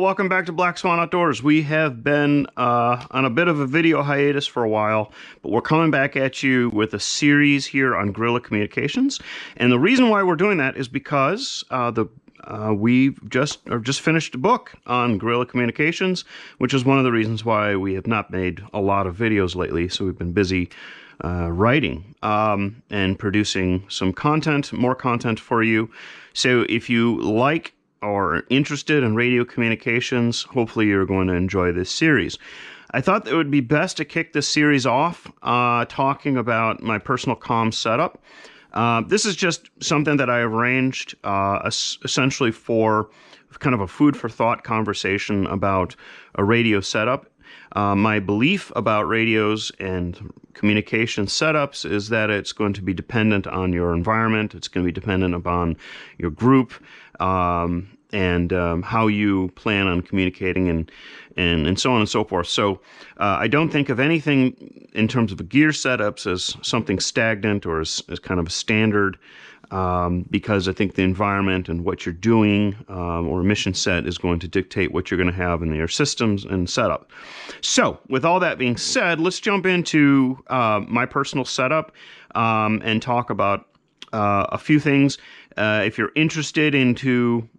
welcome back to Black Swan Outdoors. We have been on a bit of a video hiatus for a while, but we're coming back at you with a series here on Guerilla Communications. And the reason why we're doing that is because we've just finished a book on Guerilla Communications, which is one of the reasons why we have not made a lot of videos lately. So we've been busy writing and producing some content, more content for you. So if you like or are interested in radio communications, hopefully you're going to enjoy this series. I thought it would be best to kick this series off talking about my personal comm setup. This is just something that I arranged essentially for kind of a food for thought conversation about a radio setup. My belief about radios and communication setups is that it's going to be dependent on your environment. It's going to be dependent upon your group and how you plan on communicating and so on and so forth. So I don't think of anything in terms of the gear setups as something stagnant or as kind of a standard because I think the environment and what you're doing or mission set is going to dictate what you're going to have in your systems and setup. So with all that being said, let's jump into my personal setup and talk about a few things. If you're interested into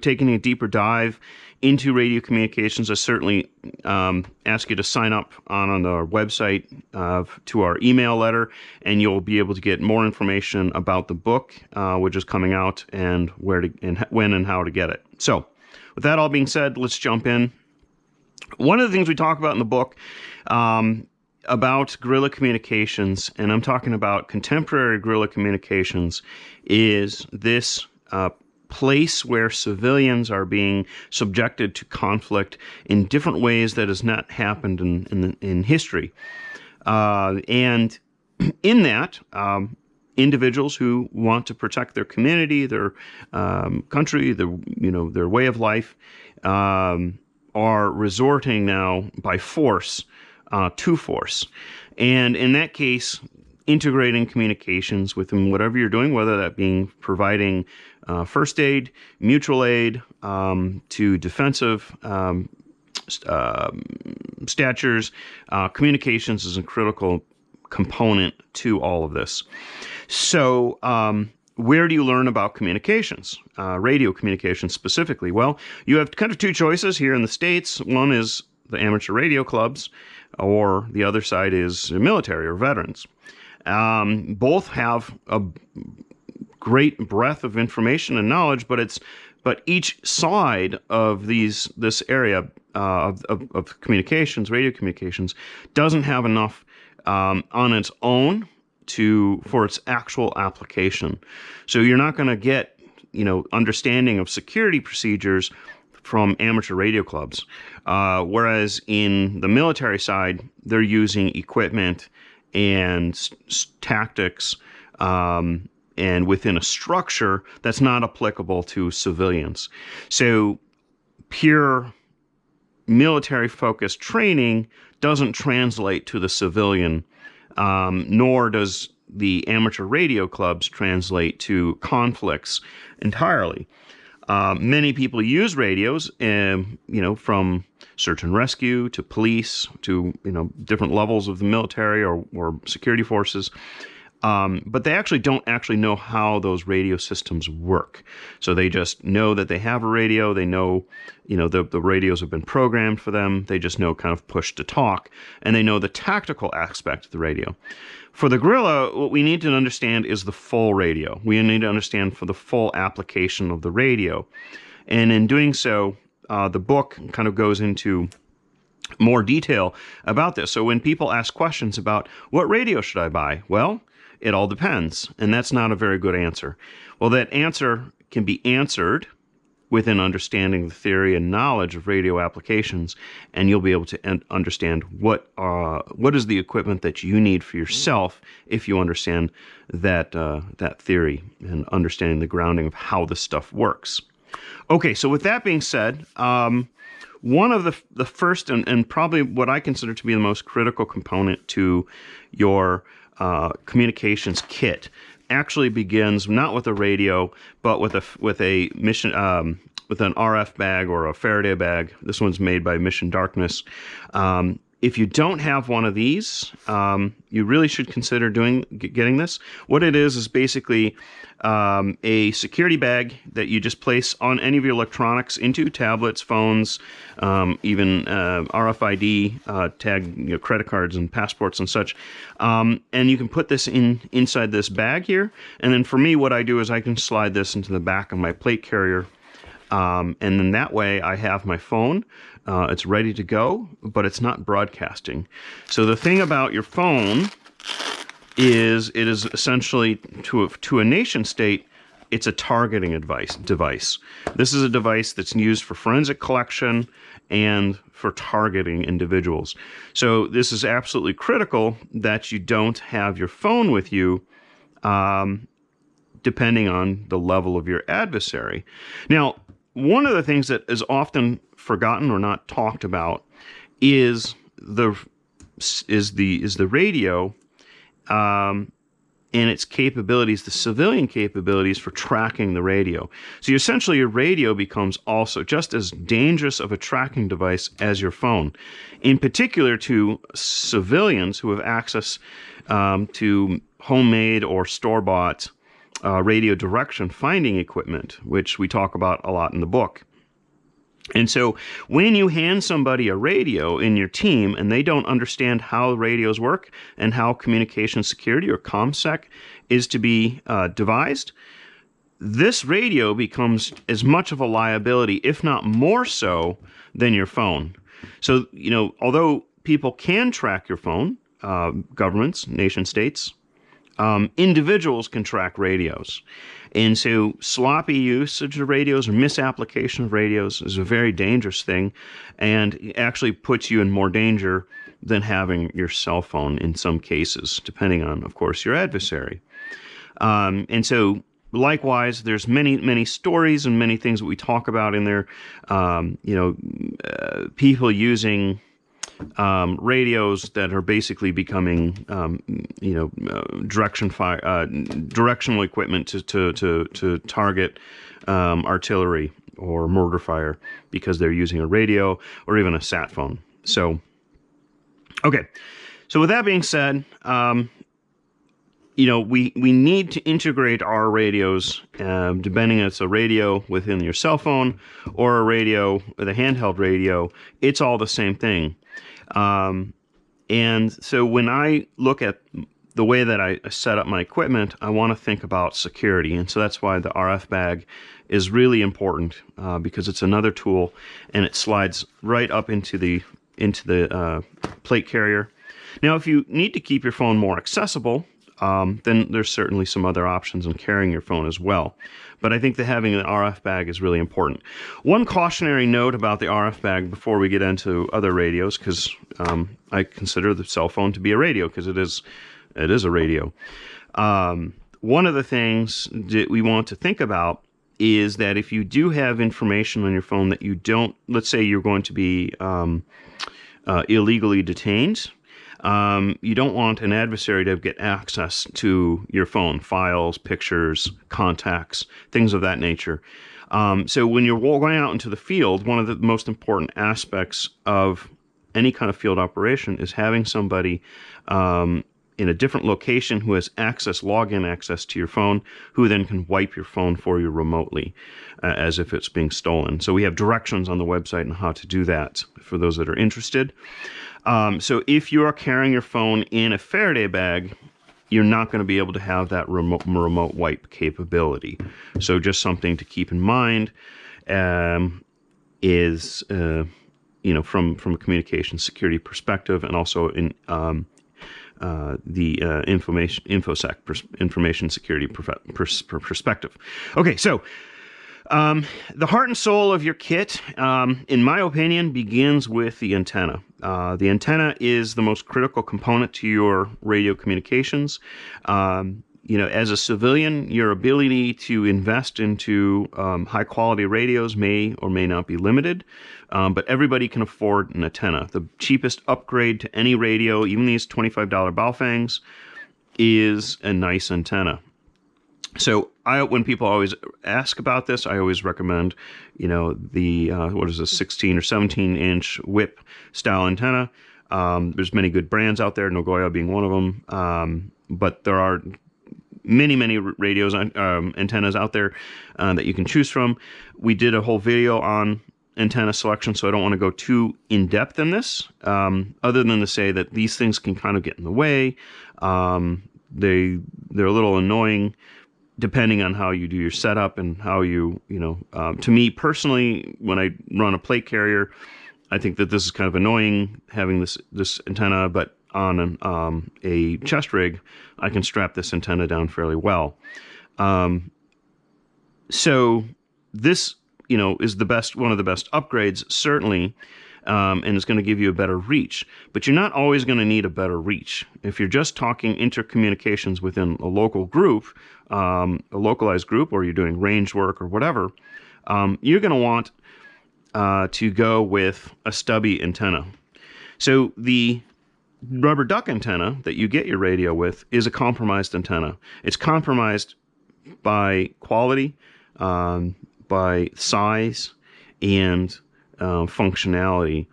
taking a deeper dive into radio communications, I certainly ask you to sign up on our website to our email letter, and you'll be able to get more information about the book, which is coming out, and when and how to get it. So, with that all being said, let's jump in. One of the things we talk about in the book about guerrilla communications, and I'm talking about contemporary guerrilla communications, is this place where civilians are being subjected to conflict in different ways that has not happened in history. And in that, individuals who want to protect their community, their country, their way of life, are resorting now by force to force. And in that case, integrating communications within whatever you're doing, whether that being providing first aid, mutual aid, to defensive statures, communications is a critical component to all of this. So where do you learn about communications, radio communications specifically? Well, you have kind of two choices here in the States. One is the amateur radio clubs, or the other side is military or veterans. Both have a great breadth of information and knowledge, but each side of this area of communications, radio communications, doesn't have enough on its own for its actual application. So you're not going to get understanding of security procedures from amateur radio clubs, whereas in the military side, they're using equipment and tactics and within a structure that's not applicable to civilians. So pure military-focused training doesn't translate to the civilian, nor does the amateur radio clubs translate to conflicts entirely. Many people use radios, from search and rescue to police to different levels of the military or security forces, but they don't know how those radio systems work. So they just know that they have a radio. They know, the radios have been programmed for them. They just know kind of push to talk, and they know the tactical aspect of the radio. For the guerrilla, what we need to understand is the full radio. We need to understand for the full application of the radio. And in doing so, the book kind of goes into more detail about this. So when people ask questions about what radio should I buy? Well, it all depends. And that's not a very good answer. Well, that answer can be answered with an understanding the theory and knowledge of radio applications, and you'll be able to understand what is the equipment that you need for yourself if you understand that theory and understanding the grounding of how this stuff works. Okay, so with that being said, one of the first and probably what I consider to be the most critical component to your communications kit actually begins not with a radio, but with a mission RF bag or a Faraday bag. This one's made by Mission Darkness. If you don't have one of these, you really should consider getting this. What it is basically a security bag that you just place on any of your electronics into tablets, phones, even RFID tag, credit cards and passports and such. And you can put this inside this bag here. And then for me, what I do is I can slide this into the back of my plate carrier. And then that way I have my phone. It's ready to go, but it's not broadcasting. So the thing about your phone is it is essentially, to a nation state, it's a targeting device. This is a device that's used for forensic collection and for targeting individuals. So this is absolutely critical that you don't have your phone with you, depending on the level of your adversary. Now, one of the things that is often forgotten or not talked about is the radio and its capabilities, the civilian capabilities for tracking the radio. So essentially your radio becomes also just as dangerous of a tracking device as your phone, in particular to civilians who have access to homemade or store-bought radio direction finding equipment, which we talk about a lot in the book. And so when you hand somebody a radio in your team and they don't understand how radios work and how communication security or ComSec is to be devised, this radio becomes as much of a liability, if not more so, than your phone. So, although people can track your phone, governments, nation states, individuals can track radios. And so sloppy usage of radios or misapplication of radios is a very dangerous thing and actually puts you in more danger than having your cell phone in some cases, depending on, of course, your adversary. And so likewise, there's many stories and many things that we talk about in there. People using radios that are basically becoming, directional equipment to target artillery or mortar fire because they're using a radio or even a sat phone. So, okay. So with that being said, we need to integrate our radios, depending on it's a radio within your cell phone or a radio with a handheld radio. It's all the same thing. And so when I look at the way that I set up my equipment, I want to think about security. And so that's why the RF bag is really important, because it's another tool and it slides right up into the plate carrier. Now, if you need to keep your phone more accessible, then there's certainly some other options in carrying your phone as well. But I think that having an RF bag is really important. One cautionary note about the RF bag before we get into other radios, because I consider the cell phone to be a radio, because it is a radio. One of the things that we want to think about is that if you do have information on your phone that you don't, let's say you're going to be illegally detained, you don't want an adversary to get access to your phone, files, pictures, contacts, things of that nature. So when you're going out into the field, one of the most important aspects of any kind of field operation is having somebody in a different location who has login access to your phone, who then can wipe your phone for you remotely as if it's being stolen. So we have directions on the website on how to do that for those that are interested. So if you are carrying your phone in a Faraday bag, you're not going to be able to have that remote wipe capability. So just something to keep in mind is, from a communication security perspective, and also in the information security perspective. Okay, so the heart and soul of your kit, in my opinion, begins with the antenna. The antenna is the most critical component to your radio communications. As a civilian, your ability to invest into high-quality radios may or may not be limited, but everybody can afford an antenna. The cheapest upgrade to any radio, even these $25 Baofangs, is a nice antenna. So when people always ask about this, I always recommend, the what is this, 16 or 17-inch whip style antenna. There's many good brands out there, Nogoya being one of them. But there are many radios, antennas out there that you can choose from. We did a whole video on antenna selection, so I don't want to go too in depth in this, other than to say that these things can kind of get in the way. They're a little annoying depending on how you do your setup and how to me personally, when I run a plate carrier, I think that this is kind of annoying having this antenna, but on a chest rig, I can strap this antenna down fairly well. So this, is one of the best upgrades, certainly, and it's going to give you a better reach. But you're not always going to need a better reach. If you're just talking intercommunications within a local group, a localized group, or you're doing range work or whatever, you're going to want to go with a stubby antenna. So the rubber duck antenna that you get your radio with is a compromised antenna. It's compromised by quality, by size, and functionality.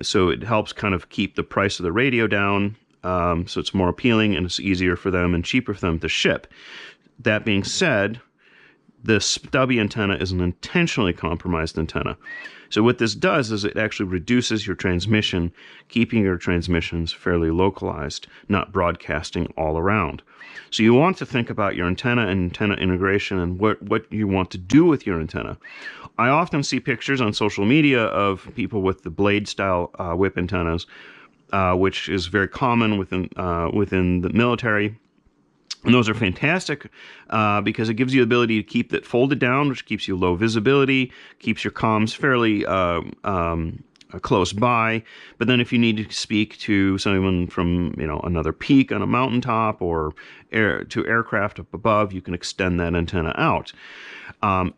So it helps kind of keep the price of the radio down, so it's more appealing and it's easier for them and cheaper for them to ship. That being said, the stubby antenna is an intentionally compromised antenna. So what this does is it actually reduces your transmission, keeping your transmissions fairly localized, not broadcasting all around. So you want to think about your antenna and antenna integration and what you want to do with your antenna. I often see pictures on social media of people with the blade style whip antennas, which is very common within the military. And those are fantastic because it gives you the ability to keep it folded down, which keeps you low visibility, keeps your comms fairly close by. But then if you need to speak to someone from another peak on a mountaintop or to aircraft up above, you can extend that antenna out.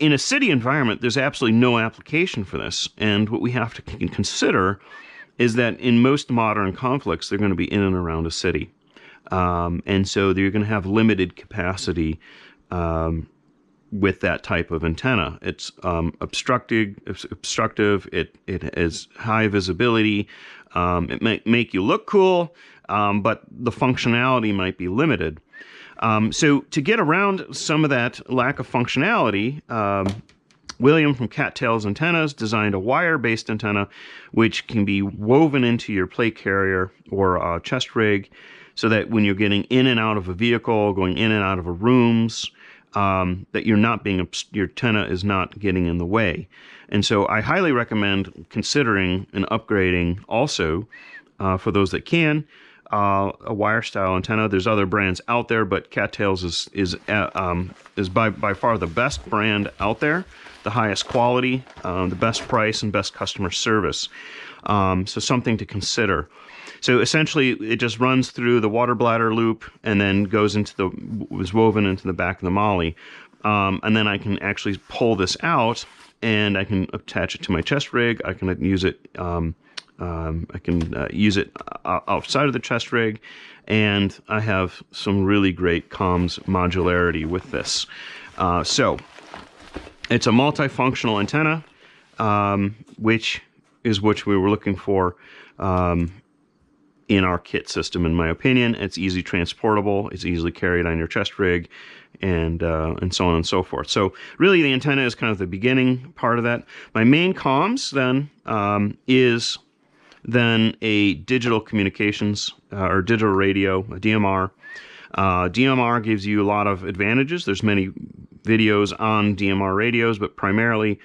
In a city environment, there's absolutely no application for this. And what we have to consider is that in most modern conflicts, they're going to be in and around a city. And so you're going to have limited capacity with that type of antenna. It's obstructive. It has high visibility. It might make you look cool, but the functionality might be limited. So to get around some of that lack of functionality, William from Cattails Antennas designed a wire-based antenna which can be woven into your plate carrier or chest rig, so that when you're getting in and out of a vehicle, going in and out of rooms, that your antenna is not getting in the way. And so I highly recommend considering and upgrading also, for those that can, a wire style antenna. There's other brands out there, but Cattails is by far the best brand out there, the highest quality, the best price, and best customer service. So something to consider. So essentially, it just runs through the water bladder loop and then was woven into the back of the molly. And then I can actually pull this out and I can attach it to my chest rig. I can use it. Use it outside of the chest rig, and I have some really great comms modularity with this. So it's a multifunctional antenna, which we were looking for in our kit system, in my opinion. It's easy transportable, it's easily carried on your chest rig, and so on and so forth. So really the antenna is kind of the beginning part of that. My main comms then is then a digital communications or digital radio, a DMR. DMR gives you a lot of advantages. There's many videos on DMR radios, but primarily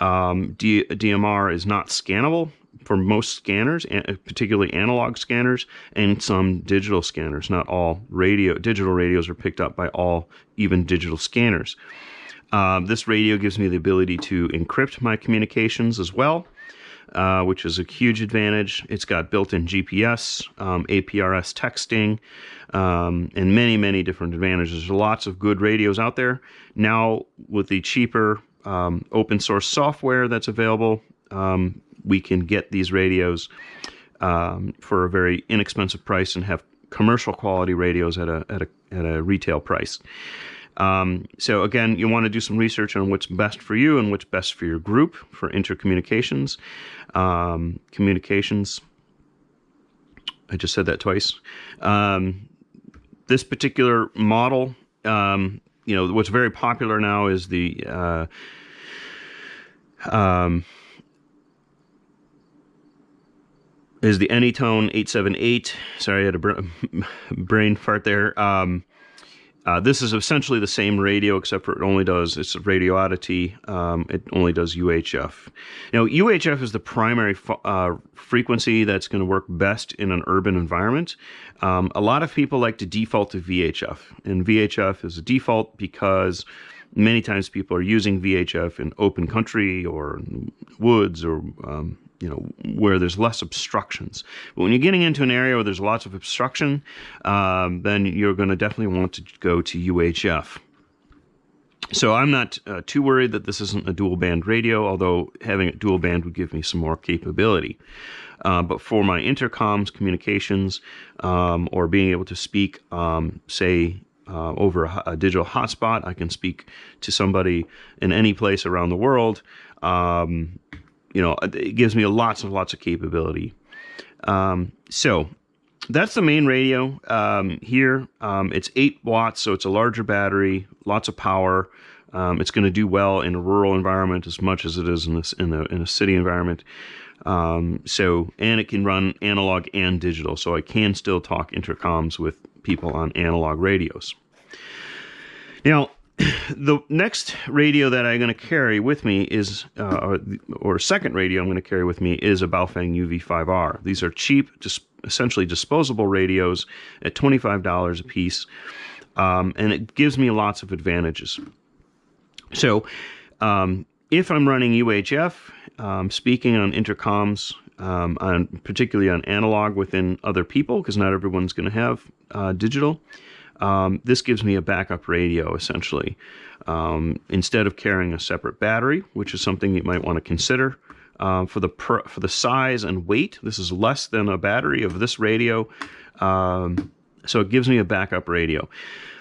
DMR is not scannable for most scanners, particularly analog scanners, and some digital scanners. Not all digital radios are picked up by all, even digital scanners. This radio gives me the ability to encrypt my communications as well, which is a huge advantage. It's got built-in GPS, APRS texting, and many, many different advantages. There's lots of good radios out there. Now, with the cheaper open source software that's available, we can get these radios for a very inexpensive price and have commercial quality radios at a retail price. So again, you want to do some research on what's best for you and what's best for your group for intercommunications. Communications. I just said that twice. This particular model, what's very popular now is the Anytone 878. Sorry, I had a brain fart there. This is essentially the same radio, except for it's a radio oddity. It only does UHF. Now, UHF is the primary frequency that's going to work best in an urban environment. A lot of people like to default to VHF, and VHF is a default because many times people are using VHF in open country or woods or where there's less obstructions. But when you're getting into an area where there's lots of obstruction, then you're going to definitely want to go to UHF. So I'm not too worried that this isn't a dual band radio, although having it dual band would give me some more capability. But for my intercoms communications, or being able to speak, say, over a digital hotspot, I can speak to somebody in any place around the world. It gives me lots of capability. So that's the main radio here. It's 8 watts, so it's a larger battery, lots of power. It's going to do well in a rural environment as much as it is in a city environment. And it can run analog and digital, so I can still talk intercoms with people on analog radios. Now, the next radio that I'm going to carry with me is, or second radio I'm going to carry with me is a Baofeng UV5R. These are cheap, essentially disposable radios at $25 a piece, and it gives me lots of advantages. So, if I'm running UHF, speaking on intercoms, particularly on analog within other people, because not everyone's going to have digital. This gives me a backup radio, essentially. Instead of carrying a separate battery, which is something you might want to consider. For the size and weight, this is less than a battery of this radio, so it gives me a backup radio.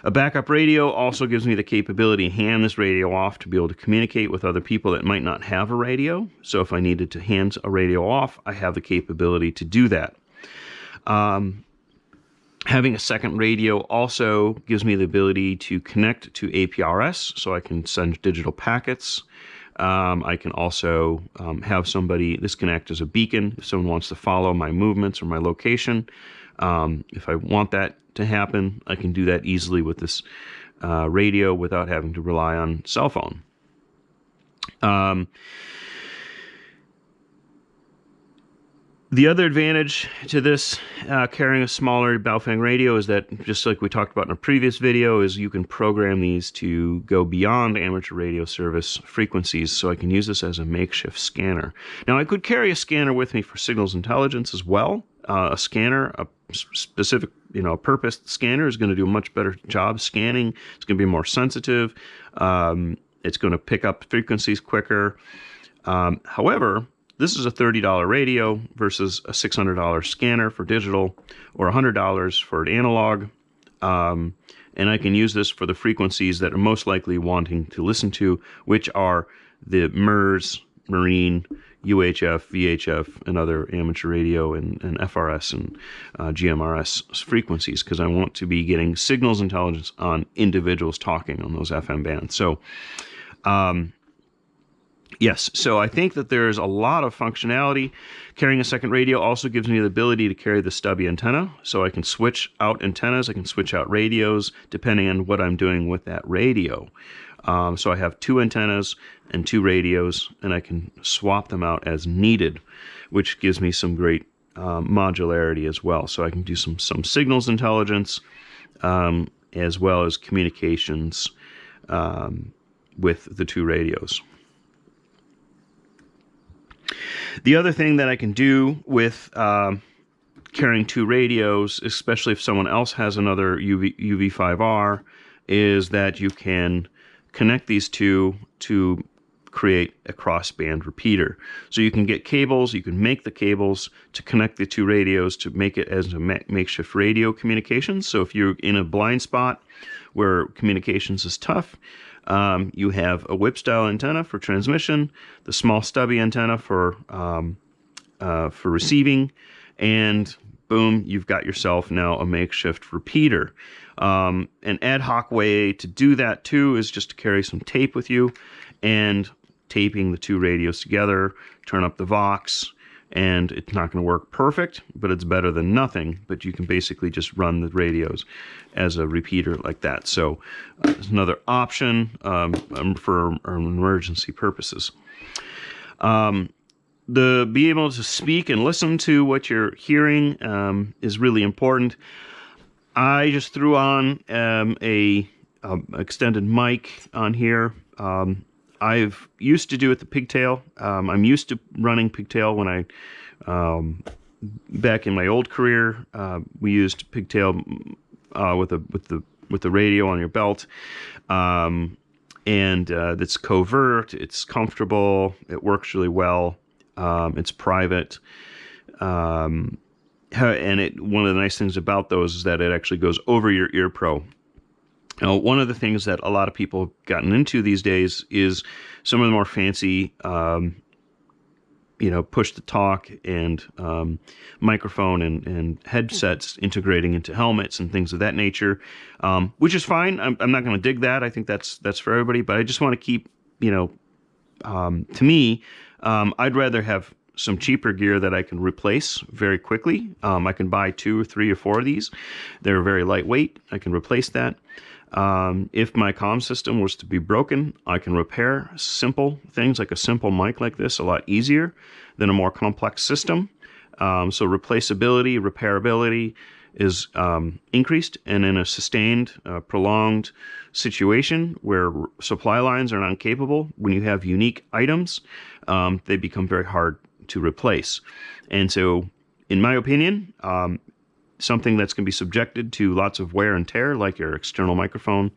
A backup radio also gives me the capability to hand this radio off to be able to communicate with other people that might not have a radio. So if I needed to hand a radio off, I have the capability to do that. Having a second radio also gives me the ability to connect to APRS, so I can send digital packets. I can also have this can act as a beacon if someone wants to follow my movements or my location. If I want that to happen, I can do that easily with this radio without having to rely on cell phone. The other advantage to this carrying a smaller Baofeng radio is that, just like we talked about in a previous video, is you can program these to go beyond amateur radio service frequencies, so I can use this as a makeshift scanner. Now, I could carry a scanner with me for signals intelligence as well. A scanner, a specific, purposed scanner is going to do a much better job scanning. It's going to be more sensitive. It's going to pick up frequencies quicker. However, this is a $30 radio versus a $600 scanner for digital, or $100 for an analog. And I can use this for the frequencies that are most likely wanting to listen to, which are the MERS, Marine, UHF, VHF, and other amateur radio and FRS and GMRS frequencies, because I want to be getting signals intelligence on individuals talking on those FM bands. So, yes, so I think that there's a lot of functionality. Carrying a second radio also gives me the ability to carry the stubby antenna, so I can switch out antennas, I can switch out radios, depending on what I'm doing with that radio. So I have 2 antennas and 2 radios, and I can swap them out as needed, which gives me some great modularity as well. So I can do some signals intelligence, as well as communications with the 2 radios. The other thing that I can do with carrying 2 radios, especially if someone else has another UV5R, is that you can connect these two to create a crossband repeater. So you can get cables, you can make the cables to connect the 2 radios to make it as a makeshift radio communications. So if you're in a blind spot where communications is tough. You have a whip-style antenna for transmission, the small stubby antenna for receiving, and boom, you've got yourself now a makeshift repeater. An ad hoc way to do that too is just to carry some tape with you and taping the two radios together, turn up the Vox, and it's not going to work perfect, but it's better than nothing. But you can basically just run the radios as a repeater like that. So there's another option for emergency purposes. The be able to speak and listen to what you're hearing is really important. I just threw on a extended mic on here. I've used to do it the pigtail. I'm used to running pigtail when I back in my old career. We used pigtail with the radio on your belt, and it's covert. It's comfortable. It works really well. It's private, and one of the nice things about those is that it actually goes over your ear pro. Now, one of the things that a lot of people have gotten into these days is some of the more fancy, push-to-talk and microphone and headsets integrating into helmets and things of that nature, which is fine. I'm not going to dig that. I think that's for everybody. But I just want to keep, to me, I'd rather have some cheaper gear that I can replace very quickly. I can buy 2 or 3 or 4 of these. They're very lightweight. I can replace that. If my comm system was to be broken, I can repair simple things like a simple mic like this a lot easier than a more complex system. So replaceability, repairability is increased, and in a sustained, prolonged situation where supply lines are not capable, when you have unique items, they become very hard to replace. And so, in my opinion, something that's going to be subjected to lots of wear and tear, like your external microphone,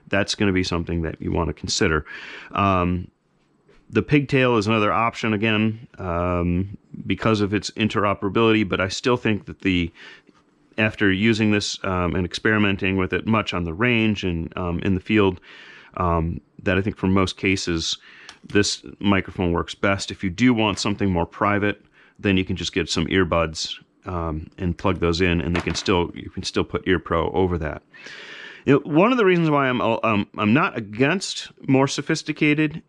that's going to be something that you want to consider. The pigtail is another option, again, because of its interoperability, but I still think that after using this and experimenting with it much on the range and in the field, that I think for most cases, this microphone works best. If you do want something more private, then you can just get some earbuds and plug those in, and you can still put Ear Pro over that. One of the reasons why I'm not against more sophisticated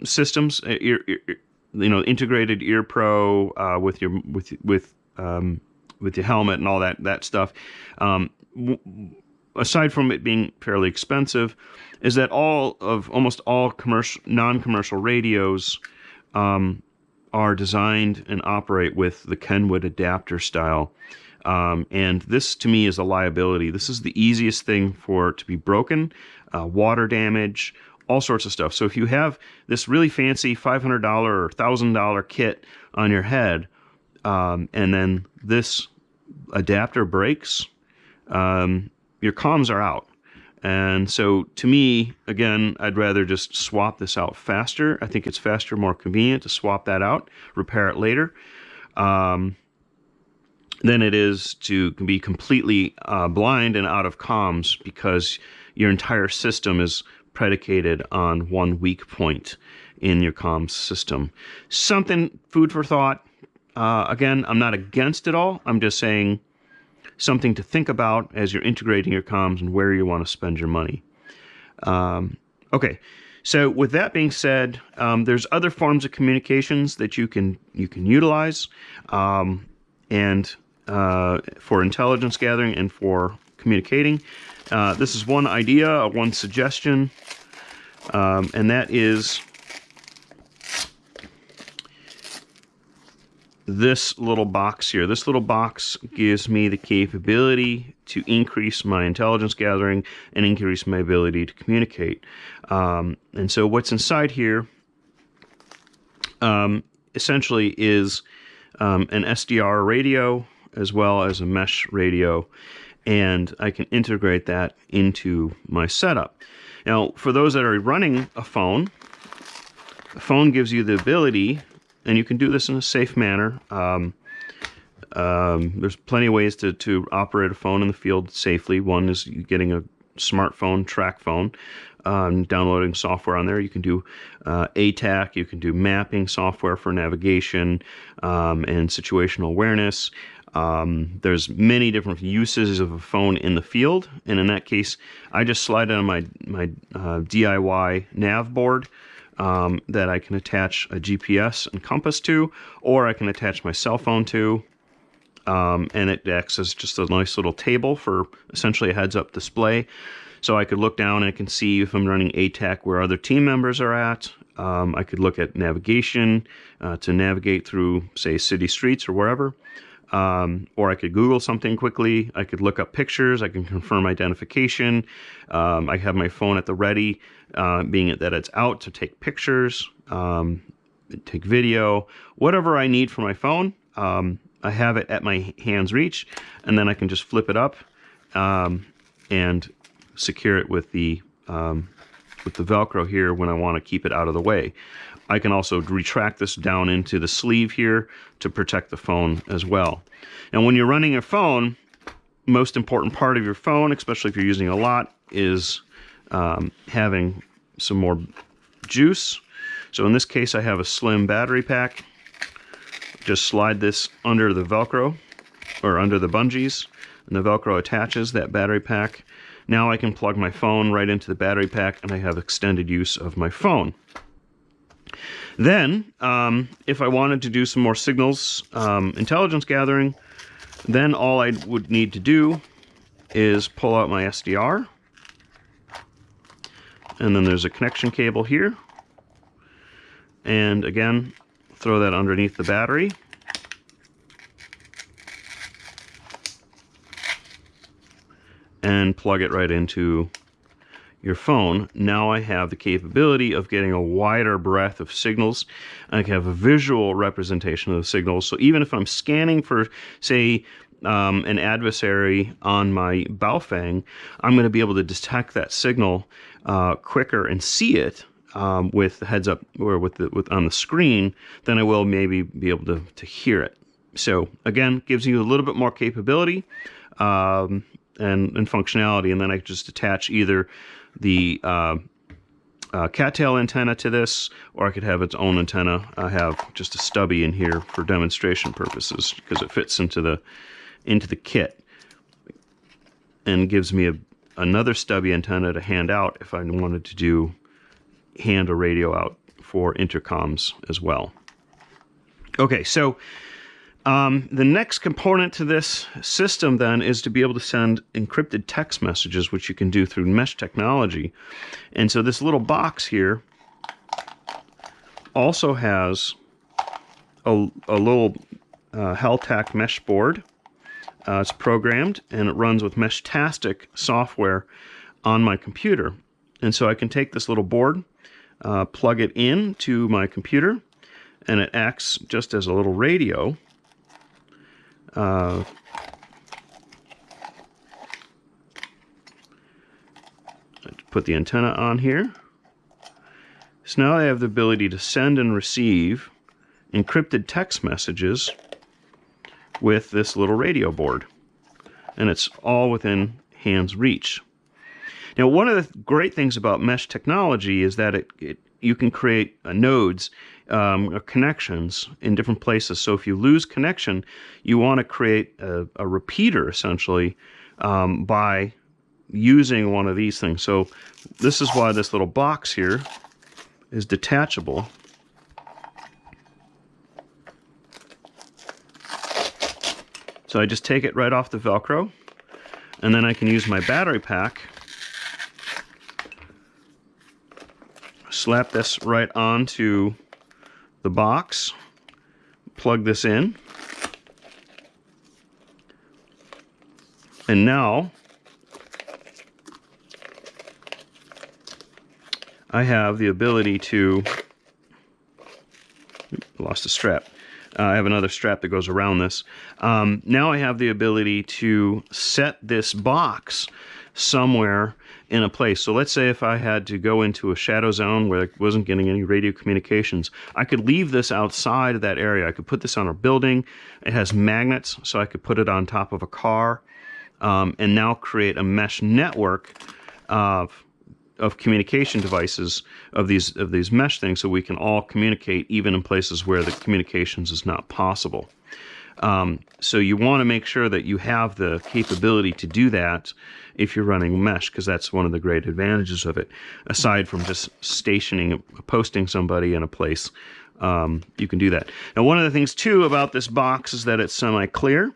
systems, integrated Ear Pro with your helmet and all that stuff. Aside from it being fairly expensive, is that almost all non-commercial radios are designed and operate with the Kenwood Adapter style. And this, to me, is a liability. This is the easiest thing for it to be broken, water damage, all sorts of stuff. So if you have this really fancy $500 or $1,000 kit on your head, and then this adapter breaks, your comms are out. And so, to me, again, I'd rather just swap this out faster. I think it's faster, more convenient to swap that out, repair it later, than it is to be completely blind and out of comms because your entire system is predicated on one weak point in your comms system. Something, food for thought. Again, I'm not against it all. I'm just saying something to think about as you're integrating your comms and where you want to spend your money. Okay, so with that being said, there's other forms of communications that you can utilize, and for intelligence gathering and for communicating. This is one idea, one suggestion, and that is this little box here. This little box gives me the capability to increase my intelligence gathering and increase my ability to communicate. And so what's inside here essentially is an SDR radio as well as a mesh radio, and I can integrate that into my setup. Now, for those that are running a phone gives you the ability, and you can do this in a safe manner, There's plenty of ways to operate a phone in the field safely. One is getting a smartphone, track phone, downloading software on there. You can do ATAC, you can do mapping software for navigation and situational awareness. There's many different uses of a phone in the field, and in that case, I just slide it on my DIY nav board that I can attach a GPS and compass to, or I can attach my cell phone to. And it acts as just a nice little table for essentially a heads-up display. So I could look down and I can see if I'm running ATAC where other team members are at. I could look at navigation to navigate through, say, city streets or wherever. Or I could Google something quickly. I could look up pictures. I can confirm identification. I have my phone at the ready, being that it's out to take pictures, take video, whatever I need for my phone. I have it at my hand's reach, and then I can just flip it up and secure it with the Velcro here when I want to keep it out of the way. I can also retract this down into the sleeve here to protect the phone as well. And when you're running a phone, most important part of your phone, especially if you're using a lot, is having some more juice. So in this case, I have a slim battery pack. Just slide this under the Velcro, or under the bungees, and the Velcro attaches that battery pack. Now I can plug my phone right into the battery pack, and I have extended use of my phone. Then, if I wanted to do some more signals intelligence gathering, then all I would need to do is pull out my SDR, and then there's a connection cable here, and again, throw that underneath the battery. And plug it right into your phone. Now I have the capability of getting a wider breadth of signals. I can have a visual representation of the signals. So even if I'm scanning for, say, an adversary on my Baofeng, I'm going to be able to detect that signal quicker and see it with the heads up or with on the screen than I will maybe be able to hear it. So again, gives you a little bit more capability and functionality, and then I just attach either the cattail antenna to this, or I could have its own antenna. I have just a stubby in here for demonstration purposes because it fits into the kit and gives me another stubby antenna to hand out if I wanted to hand a radio out for intercoms as well. Okay, so the next component to this system then is to be able to send encrypted text messages, which you can do through mesh technology. And so this little box here also has a little Heltac mesh board. It's programmed and it runs with Meshtastic software on my computer. And so I can take this little board, plug it in to my computer, and it acts just as a little radio. Put the antenna on here. So now I have the ability to send and receive encrypted text messages with this little radio board. And it's all within hand's reach. Now, one of the great things about mesh technology is that you can create nodes or connections in different places. So if you lose connection, you want to create a repeater, essentially, by using one of these things. So this is why this little box here is detachable. So I just take it right off the Velcro, and then I can use my battery pack, slap this right onto the box, plug this in, and now I have the ability to, lost a strap. I have another strap that goes around this. Now I have the ability to set this box somewhere in a place. So let's say if I had to go into a shadow zone where I wasn't getting any radio communications, I could leave this outside of that area. I could put this on a building. It has magnets, so I could put it on top of a car, and now create a mesh network of communication devices of these mesh things, so we can all communicate even in places where the communications is not possible. So you want to make sure that you have the capability to do that if you're running mesh, because that's one of the great advantages of it. Aside from just posting somebody in a place, you can do that. Now, one of the things too about this box is that it's semi-clear,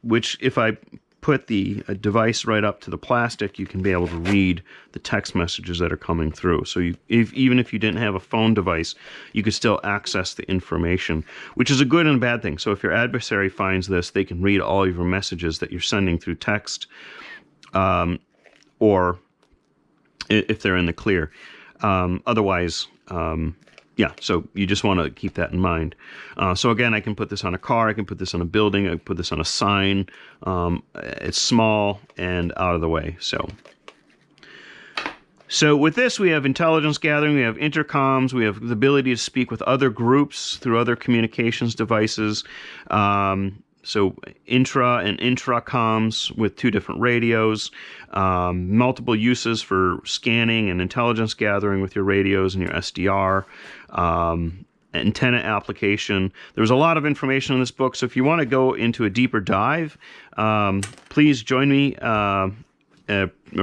which if I put the device right up to the plastic, you can be able to read the text messages that are coming through. So even if you didn't have a phone device, you could still access the information, which is a good and a bad thing. So if your adversary finds this, they can read all of your messages that you're sending through text, or if they're in the clear. Otherwise, yeah, so you just want to keep that in mind. So again, I can put this on a car, I can put this on a building, I can put this on a sign. It's small and out of the way. So with this, we have intelligence gathering, we have intercoms, we have the ability to speak with other groups through other communications devices. So intra and intra-comms with 2 different radios, multiple uses for scanning and intelligence gathering with your radios and your SDR, antenna application. There's a lot of information in this book, so if you want to go into a deeper dive, please join me or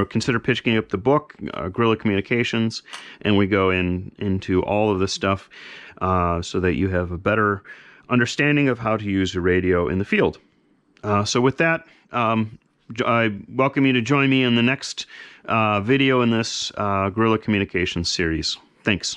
consider picking up the book, Guerilla Communications, and we go into all of this stuff so that you have a better understanding of how to use your radio in the field. So with that, I welcome you to join me in the next video in this Guerilla Communications series. Thanks.